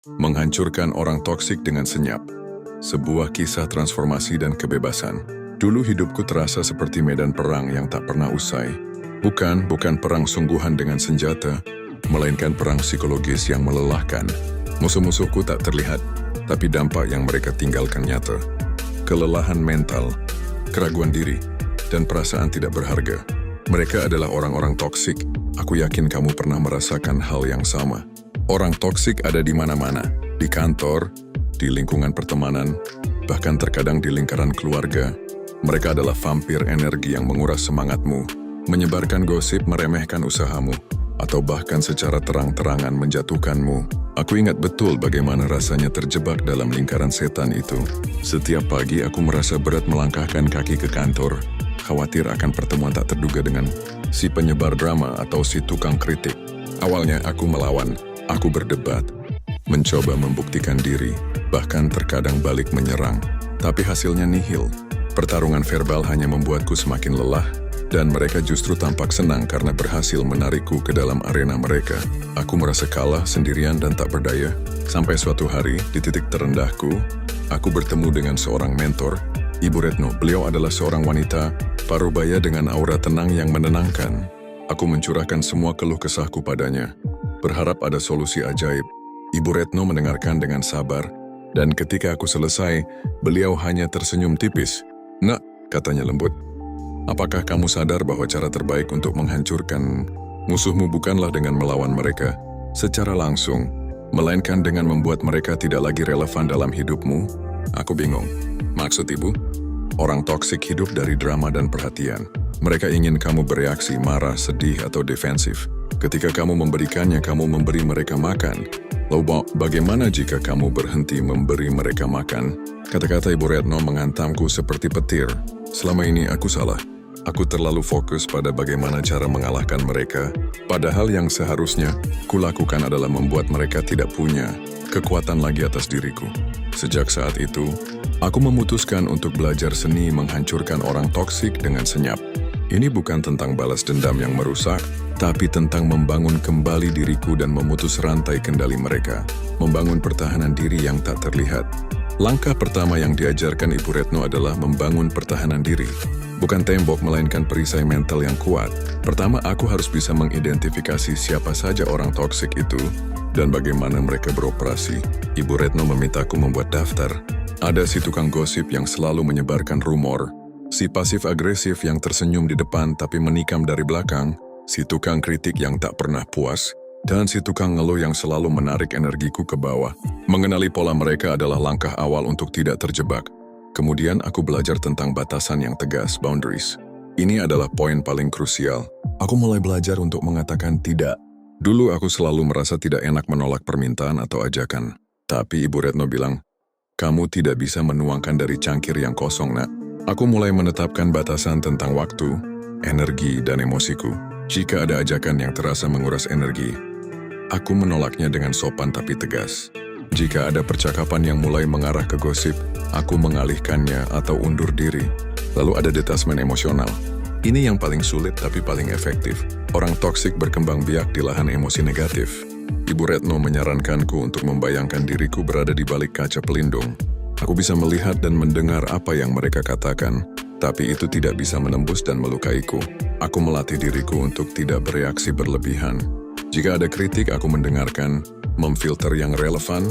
Menghancurkan orang toksik dengan senyap. Sebuah kisah transformasi dan kebebasan. Dulu hidupku terasa seperti medan perang yang tak pernah usai. Bukan perang sungguhan dengan senjata, melainkan perang psikologis yang melelahkan. Musuh-musuhku tak terlihat, tapi dampak yang mereka tinggalkan nyata. Kelelahan mental, keraguan diri, dan perasaan tidak berharga. Mereka adalah orang-orang toksik. Aku yakin kamu pernah merasakan hal yang sama. Orang toksik ada di mana-mana, di kantor, di lingkungan pertemanan, bahkan terkadang di lingkaran keluarga. Mereka adalah vampir energi yang menguras semangatmu, menyebarkan gosip meremehkan usahamu, atau bahkan secara terang-terangan menjatuhkanmu. Aku ingat betul bagaimana rasanya terjebak dalam lingkaran setan itu. Setiap pagi aku merasa berat melangkahkan kaki ke kantor, khawatir akan pertemuan tak terduga dengan si penyebar drama atau si tukang kritik. Awalnya aku melawan, aku berdebat, mencoba membuktikan diri, bahkan terkadang balik menyerang. Tapi hasilnya nihil. Pertarungan verbal hanya membuatku semakin lelah, dan mereka justru tampak senang karena berhasil menarikku ke dalam arena mereka. Aku merasa kalah, sendirian, dan tak berdaya. Sampai suatu hari, di titik terendahku, aku bertemu dengan seorang mentor, Ibu Retno. Beliau adalah seorang wanita parubaya dengan aura tenang yang menenangkan. Aku mencurahkan semua keluh kesahku padanya, berharap ada solusi ajaib. Ibu Retno mendengarkan dengan sabar, dan ketika aku selesai, beliau hanya tersenyum tipis. "Nak," katanya lembut, "apakah kamu sadar bahwa cara terbaik untuk menghancurkan musuhmu bukanlah dengan melawan mereka secara langsung, melainkan dengan membuat mereka tidak lagi relevan dalam hidupmu?" Aku bingung. "Maksud ibu?" Orang toksik hidup dari drama dan perhatian. Mereka ingin kamu bereaksi marah, sedih, atau defensif. Ketika kamu memberikannya, kamu memberi mereka makan. Lalu bagaimana jika kamu berhenti memberi mereka makan? Kata-kata Ibu Retno menghantamku seperti petir. Selama ini aku salah. Aku terlalu fokus pada bagaimana cara mengalahkan mereka. Padahal yang seharusnya kulakukan adalah membuat mereka tidak punya kekuatan lagi atas diriku. Sejak saat itu, aku memutuskan untuk belajar seni menghancurkan orang toksik dengan senyap. Ini bukan tentang balas dendam yang merusak, tapi tentang membangun kembali diriku dan memutus rantai kendali mereka. Membangun pertahanan diri yang tak terlihat. Langkah pertama yang diajarkan Ibu Retno adalah membangun pertahanan diri. Bukan tembok, melainkan perisai mental yang kuat. Pertama, aku harus bisa mengidentifikasi siapa saja orang toksik itu dan bagaimana mereka beroperasi. Ibu Retno memintaku membuat daftar. Ada si tukang gosip yang selalu menyebarkan rumor, si pasif agresif yang tersenyum di depan tapi menikam dari belakang, si tukang kritik yang tak pernah puas, dan si tukang ngeluh yang selalu menarik energiku ke bawah. Mengenali pola mereka adalah langkah awal untuk tidak terjebak. Kemudian aku belajar tentang batasan yang tegas, boundaries. Ini adalah poin paling krusial. Aku mulai belajar untuk mengatakan tidak. Dulu aku selalu merasa tidak enak menolak permintaan atau ajakan. Tapi Ibu Retno bilang, "Kamu tidak bisa menuangkan dari cangkir yang kosong, Nak." Aku mulai menetapkan batasan tentang waktu, energi, dan emosiku. Jika ada ajakan yang terasa menguras energi, aku menolaknya dengan sopan tapi tegas. Jika ada percakapan yang mulai mengarah ke gosip, aku mengalihkannya atau undur diri. Lalu ada detachment emosional. Ini yang paling sulit tapi paling efektif. Orang toksik berkembang biak di lahan emosi negatif. Ibu Retno menyarankanku untuk membayangkan diriku berada di balik kaca pelindung. Aku bisa melihat dan mendengar apa yang mereka katakan, tapi itu tidak bisa menembus dan melukaiku. Aku melatih diriku untuk tidak bereaksi berlebihan. Jika ada kritik, aku mendengarkan, memfilter yang relevan,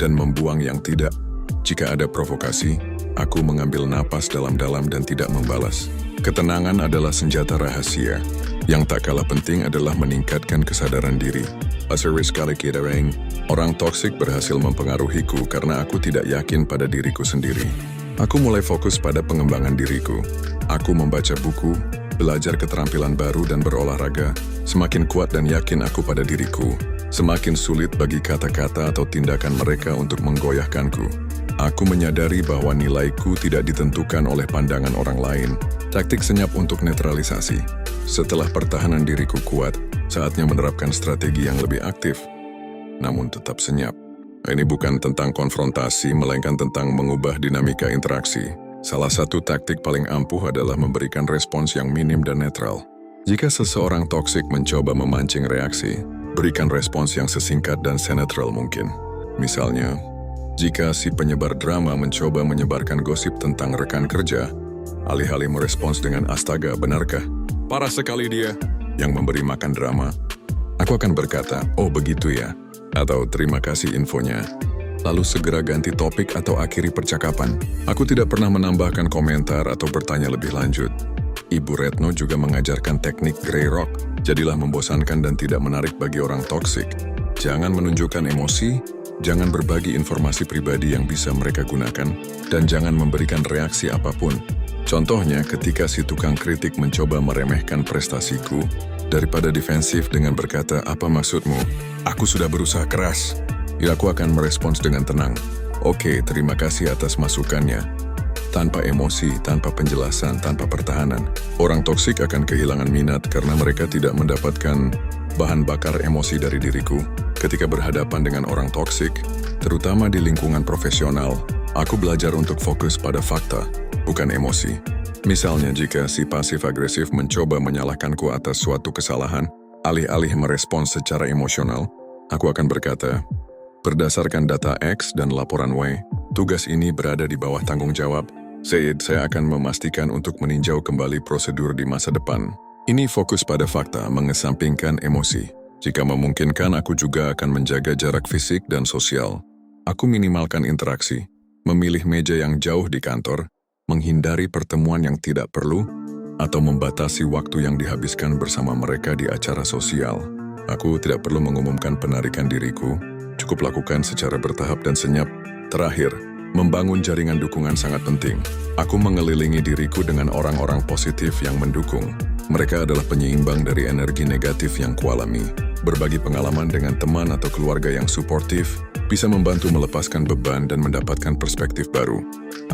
dan membuang yang tidak. Jika ada provokasi, aku mengambil napas dalam-dalam dan tidak membalas. Ketenangan adalah senjata rahasia. Yang tak kalah penting adalah meningkatkan kesadaran diri. Orang toksik berhasil mempengaruhiku karena aku tidak yakin pada diriku sendiri. Aku mulai fokus pada pengembangan diriku. Aku membaca buku, belajar keterampilan baru dan berolahraga. Semakin kuat dan yakin aku pada diriku, semakin sulit bagi kata-kata atau tindakan mereka untuk menggoyahkanku. Aku menyadari bahwa nilaiku tidak ditentukan oleh pandangan orang lain. Taktik senyap untuk netralisasi. Setelah pertahanan diriku kuat, saatnya menerapkan strategi yang lebih aktif, namun tetap senyap. Ini bukan tentang konfrontasi, melainkan tentang mengubah dinamika interaksi. Salah satu taktik paling ampuh adalah memberikan respons yang minim dan netral. Jika seseorang toksik mencoba memancing reaksi, berikan respons yang sesingkat dan senetral mungkin. Misalnya, jika si penyebar drama mencoba menyebarkan gosip tentang rekan kerja, alih-alih merespons dengan astaga, benarkah? Parah sekali dia yang memberi makan drama. Aku akan berkata, oh begitu ya, atau terima kasih infonya. Lalu segera ganti topik atau akhiri percakapan. Aku tidak pernah menambahkan komentar atau bertanya lebih lanjut. Ibu Retno juga mengajarkan teknik Grey Rock. Jadilah membosankan dan tidak menarik bagi orang toksik. Jangan menunjukkan emosi, jangan berbagi informasi pribadi yang bisa mereka gunakan, dan jangan memberikan reaksi apapun. Contohnya ketika si tukang kritik mencoba meremehkan prestasiku, daripada defensif dengan berkata, apa maksudmu? Aku sudah berusaha keras. Ya, aku akan merespons dengan tenang. Oke, terima kasih atas masukannya. Tanpa emosi, tanpa penjelasan, tanpa pertahanan. Orang toksik akan kehilangan minat karena mereka tidak mendapatkan bahan bakar emosi dari diriku. Ketika berhadapan dengan orang toksik, terutama di lingkungan profesional, aku belajar untuk fokus pada fakta, bukan emosi. Misalnya jika si pasif-agresif mencoba menyalahkanku atas suatu kesalahan, alih-alih merespons secara emosional, aku akan berkata, berdasarkan data X dan laporan Y, tugas ini berada di bawah tanggung jawab. Zaid, saya akan memastikan untuk meninjau kembali prosedur di masa depan. Ini fokus pada fakta, mengesampingkan emosi. Jika memungkinkan, aku juga akan menjaga jarak fisik dan sosial. Aku minimalkan interaksi, memilih meja yang jauh di kantor, menghindari pertemuan yang tidak perlu, atau membatasi waktu yang dihabiskan bersama mereka di acara sosial. Aku tidak perlu mengumumkan penarikan diriku, cukup lakukan secara bertahap dan senyap. Terakhir, membangun jaringan dukungan sangat penting. Aku mengelilingi diriku dengan orang-orang positif yang mendukung. Mereka adalah penyeimbang dari energi negatif yang kualami. Berbagi pengalaman dengan teman atau keluarga yang suportif bisa membantu melepaskan beban dan mendapatkan perspektif baru.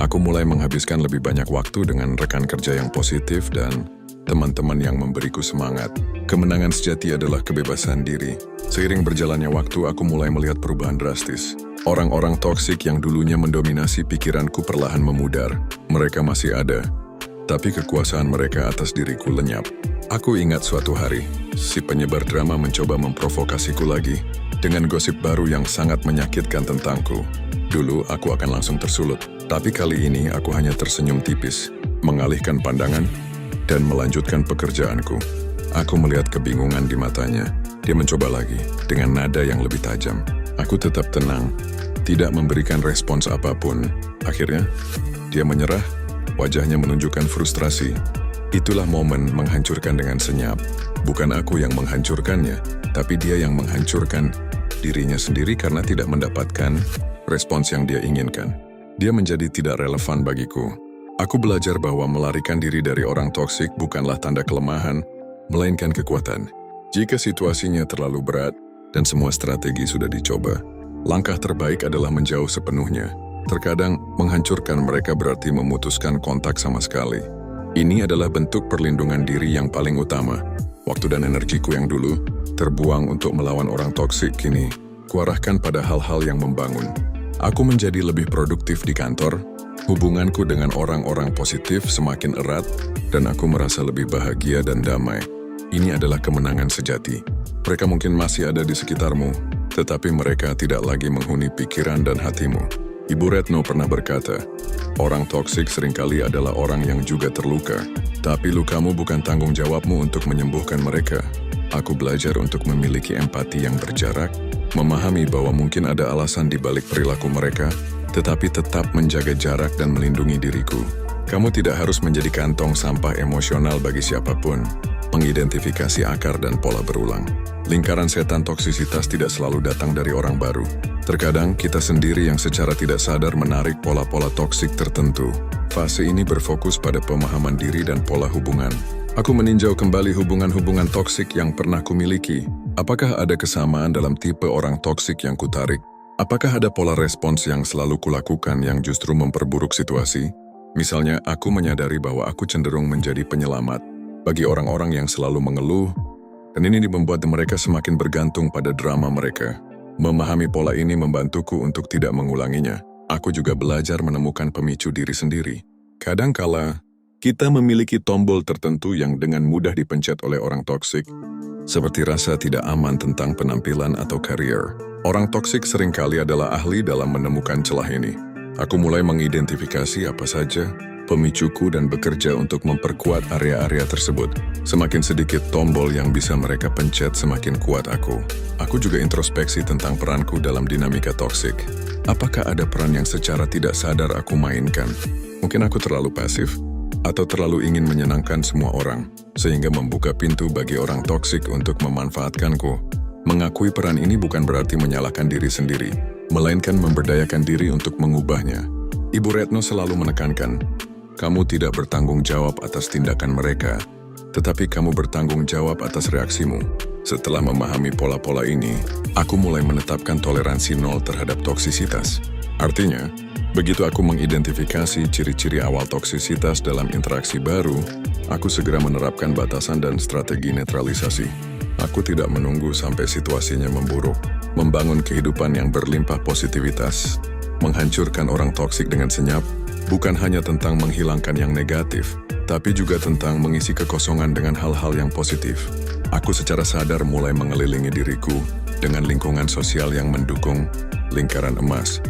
Aku mulai menghabiskan lebih banyak waktu dengan rekan kerja yang positif dan teman-teman yang memberiku semangat. Kemenangan sejati adalah kebebasan diri. Seiring berjalannya waktu, aku mulai melihat perubahan drastis. Orang-orang toksik yang dulunya mendominasi pikiranku perlahan memudar. Mereka masih ada, tapi kekuasaan mereka atas diriku lenyap. Aku ingat suatu hari, si penyebar drama mencoba memprovokasiku lagi dengan gosip baru yang sangat menyakitkan tentangku. Dulu aku akan langsung tersulut, tapi kali ini aku hanya tersenyum tipis, mengalihkan pandangan, dan melanjutkan pekerjaanku. Aku melihat kebingungan di matanya. Dia mencoba lagi, dengan nada yang lebih tajam. Aku tetap tenang, tidak memberikan respons apapun. Akhirnya, dia menyerah, wajahnya menunjukkan frustrasi. Itulah momen menghancurkan dengan senyap. Bukan aku yang menghancurkannya, tapi dia yang menghancurkan dirinya sendiri karena tidak mendapatkan respons yang dia inginkan. Dia menjadi tidak relevan bagiku. Aku belajar bahwa melarikan diri dari orang toksik bukanlah tanda kelemahan, melainkan kekuatan. Jika situasinya terlalu berat dan semua strategi sudah dicoba, langkah terbaik adalah menjauh sepenuhnya. Terkadang, menghancurkan mereka berarti memutuskan kontak sama sekali. Ini adalah bentuk perlindungan diri yang paling utama. Waktu dan energiku yang dulu terbuang untuk melawan orang toksik kini kuarahkan pada hal-hal yang membangun. Aku menjadi lebih produktif di kantor, hubunganku dengan orang-orang positif semakin erat, dan aku merasa lebih bahagia dan damai. Ini adalah kemenangan sejati. Mereka mungkin masih ada di sekitarmu, tetapi mereka tidak lagi menghuni pikiran dan hatimu. Ibu Retno pernah berkata, orang toksik seringkali adalah orang yang juga terluka, tapi lukamu bukan tanggung jawabmu untuk menyembuhkan mereka. Aku belajar untuk memiliki empati yang berjarak, memahami bahwa mungkin ada alasan di balik perilaku mereka, tetapi tetap menjaga jarak dan melindungi diriku. Kamu tidak harus menjadi kantong sampah emosional bagi siapapun. Mengidentifikasi akar dan pola berulang. Lingkaran setan toksisitas tidak selalu datang dari orang baru. Terkadang kita sendiri yang secara tidak sadar menarik pola-pola toksik tertentu. Fase ini berfokus pada pemahaman diri dan pola hubungan. Aku meninjau kembali hubungan-hubungan toksik yang pernah kumiliki. Apakah ada kesamaan dalam tipe orang toksik yang kutarik? Apakah ada pola respons yang selalu kulakukan yang justru memperburuk situasi? Misalnya, aku menyadari bahwa aku cenderung menjadi penyelamat bagi orang-orang yang selalu mengeluh, dan ini membuat mereka semakin bergantung pada drama mereka. Memahami pola ini membantuku untuk tidak mengulanginya. Aku juga belajar menemukan pemicu diri sendiri. Kadangkala, kita memiliki tombol tertentu yang dengan mudah dipencet oleh orang toksik. seperti rasa tidak aman tentang penampilan atau karier. Orang toksik seringkali adalah ahli dalam menemukan celah ini. Aku mulai mengidentifikasi apa saja pemicuku dan bekerja untuk memperkuat area-area tersebut. Semakin sedikit tombol yang bisa mereka pencet, semakin kuat aku. Aku juga introspeksi tentang peranku dalam dinamika toksik. Apakah ada peran yang secara tidak sadar aku mainkan? Mungkin aku terlalu pasif, atau terlalu ingin menyenangkan semua orang, sehingga membuka pintu bagi orang toksik untuk memanfaatkanku. Mengakui peran ini bukan berarti menyalahkan diri sendiri, melainkan memberdayakan diri untuk mengubahnya. Ibu Retno selalu menekankan, kamu tidak bertanggung jawab atas tindakan mereka, tetapi kamu bertanggung jawab atas reaksimu. Setelah memahami pola-pola ini, aku mulai menetapkan toleransi nol terhadap toksisitas. Artinya, begitu aku mengidentifikasi ciri-ciri awal toksisitas dalam interaksi baru, aku segera menerapkan batasan dan strategi netralisasi. Aku tidak menunggu sampai situasinya memburuk. Membangun kehidupan yang berlimpah positivitas, menghancurkan orang toksik dengan senyap, bukan hanya tentang menghilangkan yang negatif, tapi juga tentang mengisi kekosongan dengan hal-hal yang positif. Aku secara sadar mulai mengelilingi diriku dengan lingkungan sosial yang mendukung lingkaran emas,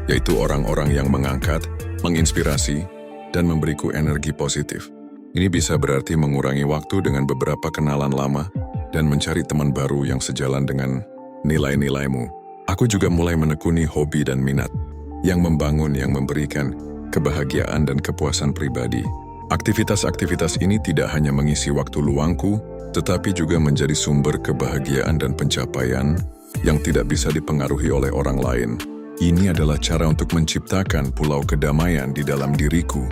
yaitu orang-orang yang mengangkat, menginspirasi, dan memberiku energi positif. Ini bisa berarti mengurangi waktu dengan beberapa kenalan lama dan mencari teman baru yang sejalan dengan nilai-nilaimu. Aku juga mulai menekuni hobi dan minat yang membangun, yang memberikan kebahagiaan dan kepuasan pribadi. Aktivitas-aktivitas ini tidak hanya mengisi waktu luangku, tetapi juga menjadi sumber kebahagiaan dan pencapaian yang tidak bisa dipengaruhi oleh orang lain. Ini adalah cara untuk menciptakan pulau kedamaian di dalam diriku.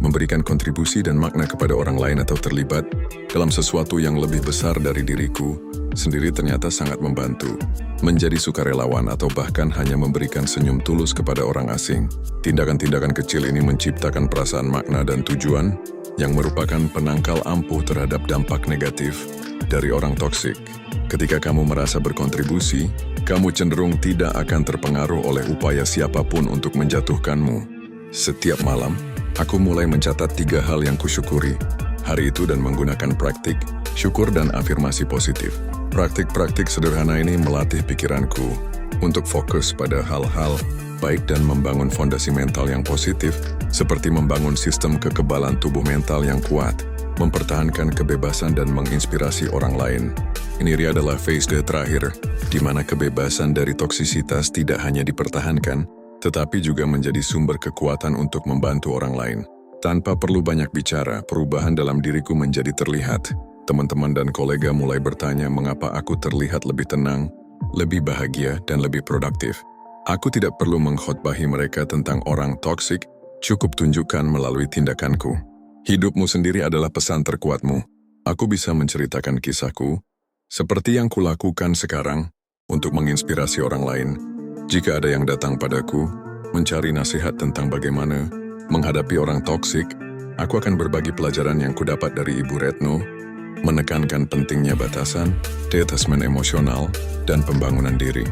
Memberikan kontribusi dan makna kepada orang lain atau terlibat dalam sesuatu yang lebih besar dari diriku sendiri ternyata sangat membantu. Menjadi sukarelawan atau bahkan hanya memberikan senyum tulus kepada orang asing. Tindakan-tindakan kecil ini menciptakan perasaan makna dan tujuan yang merupakan penangkal ampuh terhadap dampak negatif dari orang toksik. Ketika kamu merasa berkontribusi, kamu cenderung tidak akan terpengaruh oleh upaya siapapun untuk menjatuhkanmu. Setiap malam, aku mulai mencatat 3 hal yang kusyukuri hari itu dan menggunakan praktik syukur dan afirmasi positif. Praktik-praktik sederhana ini melatih pikiranku untuk fokus pada hal-hal baik dan membangun fondasi mental yang positif, seperti membangun sistem kekebalan tubuh mental yang kuat, mempertahankan kebebasan dan menginspirasi orang lain. Ini adalah phase terakhir, di mana kebebasan dari toksisitas tidak hanya dipertahankan, tetapi juga menjadi sumber kekuatan untuk membantu orang lain. Tanpa perlu banyak bicara, perubahan dalam diriku menjadi terlihat. Teman-teman dan kolega mulai bertanya mengapa aku terlihat lebih tenang, lebih bahagia, dan lebih produktif. Aku tidak perlu mengkhotbahi mereka tentang orang toksik, cukup tunjukkan melalui tindakanku. Hidupmu sendiri adalah pesan terkuatmu. Aku bisa menceritakan kisahku, seperti yang kulakukan sekarang, untuk menginspirasi orang lain. Jika ada yang datang padaku, mencari nasihat tentang bagaimana menghadapi orang toksik, aku akan berbagi pelajaran yang kudapat dari Ibu Retno, menekankan pentingnya batasan, detachment emosional, dan pembangunan diri.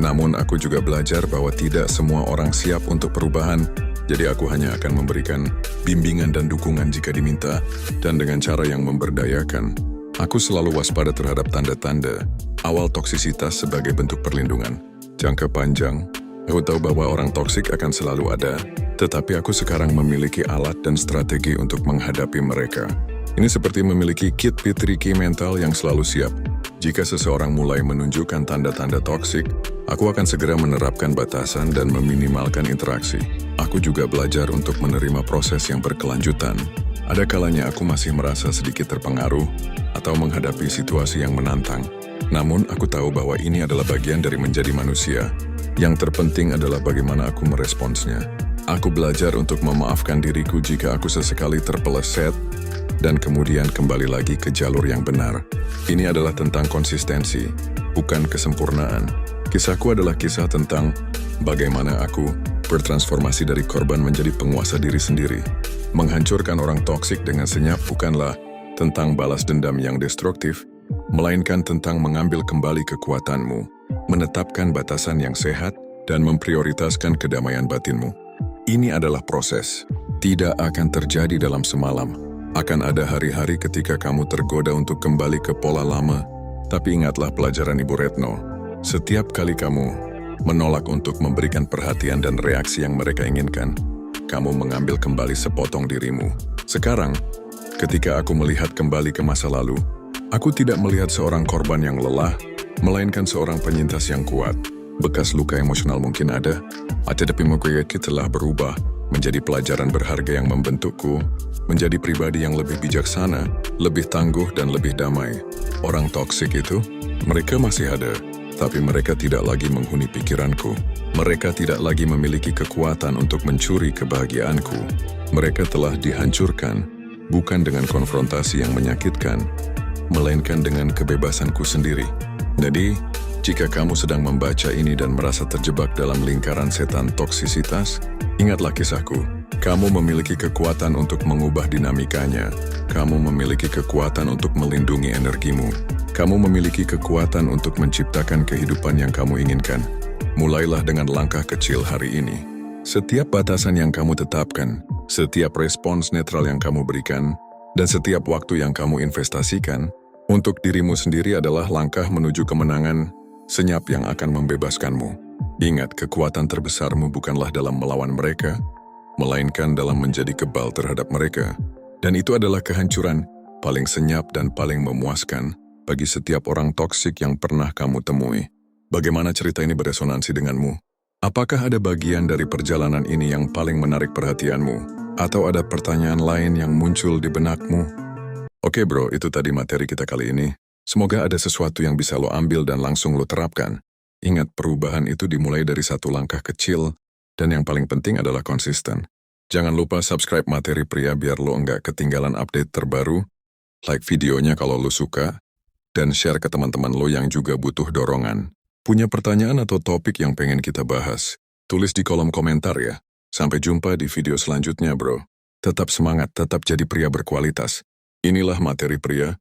Namun aku juga belajar bahwa tidak semua orang siap untuk perubahan, jadi aku hanya akan memberikan bimbingan dan dukungan jika diminta, dan dengan cara yang memberdayakan. Aku selalu waspada terhadap tanda-tanda awal toksisitas sebagai bentuk perlindungan. Jangka panjang, aku tahu bahwa orang toksik akan selalu ada, tetapi aku sekarang memiliki alat dan strategi untuk menghadapi mereka. Ini seperti memiliki kit P3K mental yang selalu siap. Jika seseorang mulai menunjukkan tanda-tanda toksik, aku akan segera menerapkan batasan dan meminimalkan interaksi. Aku juga belajar untuk menerima proses yang berkelanjutan. Ada kalanya aku masih merasa sedikit terpengaruh atau menghadapi situasi yang menantang. Namun aku tahu bahwa ini adalah bagian dari menjadi manusia. Yang terpenting adalah bagaimana aku meresponsnya. Aku belajar untuk memaafkan diriku jika aku sesekali terpeleset, dan kemudian kembali lagi ke jalur yang benar. Ini adalah tentang konsistensi, bukan kesempurnaan. Kisahku adalah kisah tentang bagaimana aku bertransformasi dari korban menjadi penguasa diri sendiri. Menghancurkan orang toksik dengan senyap bukanlah tentang balas dendam yang destruktif, melainkan tentang mengambil kembali kekuatanmu, menetapkan batasan yang sehat, dan memprioritaskan kedamaian batinmu. Ini adalah proses, tidak akan terjadi dalam semalam. Akan ada hari-hari ketika kamu tergoda untuk kembali ke pola lama, Tapi ingatlah pelajaran Ibu Retno, setiap kali kamu menolak untuk memberikan perhatian dan reaksi yang mereka inginkan, kamu mengambil kembali sepotong dirimu. Sekarang, ketika aku melihat kembali ke masa lalu, aku tidak melihat seorang korban yang lelah, melainkan seorang penyintas yang kuat. Bekas luka emosional mungkin ada, tetapi mungkin telah berubah menjadi pelajaran berharga yang membentukku, menjadi pribadi yang lebih bijaksana, lebih tangguh dan lebih damai. Orang toksik itu, mereka masih ada, tapi mereka tidak lagi menghuni pikiranku. Mereka tidak lagi memiliki kekuatan untuk mencuri kebahagiaanku. Mereka telah dihancurkan, bukan dengan konfrontasi yang menyakitkan, melainkan dengan kebebasanku sendiri. Jadi, jika kamu sedang membaca ini dan merasa terjebak dalam lingkaran setan toksisitas, ingatlah kisahku. Kamu memiliki kekuatan untuk mengubah dinamikanya. Kamu memiliki kekuatan untuk melindungi energimu. Kamu memiliki kekuatan untuk menciptakan kehidupan yang kamu inginkan. Mulailah dengan langkah kecil hari ini. Setiap batasan yang kamu tetapkan, setiap respons netral yang kamu berikan, dan setiap waktu yang kamu investasikan untuk dirimu sendiri adalah langkah menuju kemenangan, senyap yang akan membebaskanmu. Ingat, kekuatan terbesarmu bukanlah dalam melawan mereka, melainkan dalam menjadi kebal terhadap mereka. Dan itu adalah kehancuran paling senyap dan paling memuaskan bagi setiap orang toksik yang pernah kamu temui. Bagaimana cerita ini beresonansi denganmu? Apakah ada bagian dari perjalanan ini yang paling menarik perhatianmu? Atau ada pertanyaan lain yang muncul di benakmu? Oke bro, itu tadi materi kita kali ini. Semoga ada sesuatu yang bisa lo ambil dan langsung lo terapkan. Ingat, perubahan itu dimulai dari satu langkah kecil, dan yang paling penting adalah konsisten. Jangan lupa subscribe Materi Pria biar lo enggak ketinggalan update terbaru, like videonya kalau lo suka, dan share ke teman-teman lo yang juga butuh dorongan. Punya pertanyaan atau topik yang pengen kita bahas? Tulis di kolom komentar ya. Sampai jumpa di video selanjutnya bro. Tetap semangat, tetap jadi pria berkualitas. Inilah Materi Pria,